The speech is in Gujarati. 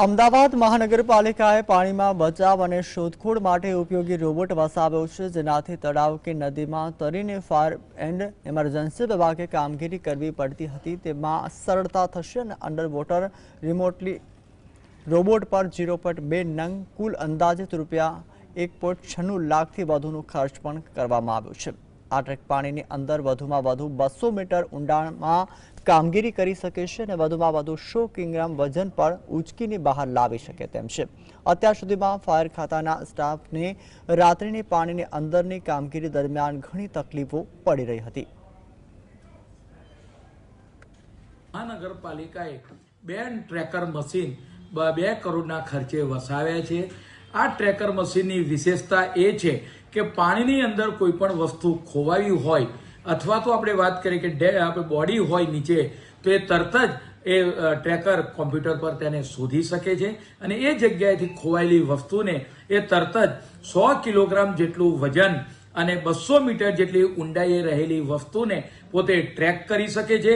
અમદાવાદ મહાનગરપાલિકાએ પાણીમાં બચાવ અને શોધખોળ માટે ઉપયોગી રોબોટ વસાવ્યો છે, જેનાથી તળાવ કે નદીમાં તરીને ફાયર એન્ડ ઇમરજન્સી વિભાગે કામગીરી કરવી પડતી હતી તેમાં સરળતા થશે અને અંડર વોટર રિમોટલી રોબોટ પર 0.2 નંગ કુલ અંદાજિત રૂપિયા 1.96 લાખથી વધુનો ખર્ચ પણ કરવામાં આવ્યો છે। આ ટ્રક પાણીની અંદર વધુમાં વધુ 200 મીટર ઊંડાણમાં કામગીરી કરી શકે છે અને વધુમાં વધુ 100 કિલોગ્રામ વજન પર ઉંચકીને બહાર લાવી શકે તેમ છે। અત્યાર સુધીમાં ફાયર ખાતાના સ્ટાફને રાત્રિની પાણીની અંદરની કામગીરી દરમિયાન ઘણી તકલીફો પડી રહી હતી। મહાનગરપાલિકાએ 2 ટ્રેકર મશીન 2 કરોડના ખર્ચે વસાવ્યા છે। આ ટ્રેકર મશીનની વિશેષતા એ છે કે પાણીની અંદર કોઈ પણ વસ્તુ ખોવાઈ હોય અથવા તો આપણે વાત કરીએ કે આપણે બોડી હોય નીચે તો એ તરત જ એ ટ્રેકર કોમ્પ્યુટર પર તેને શોધી શકે છે અને એ જગ્યાએથી ખોવાયેલી વસ્તુને એ તરત જ 100 કિલોગ્રામ જેટલું વજન અને 200 મીટર જેટલી ઊંડાઈએ રહેલી વસ્તુને પોતે ટ્રેક કરી શકે છે।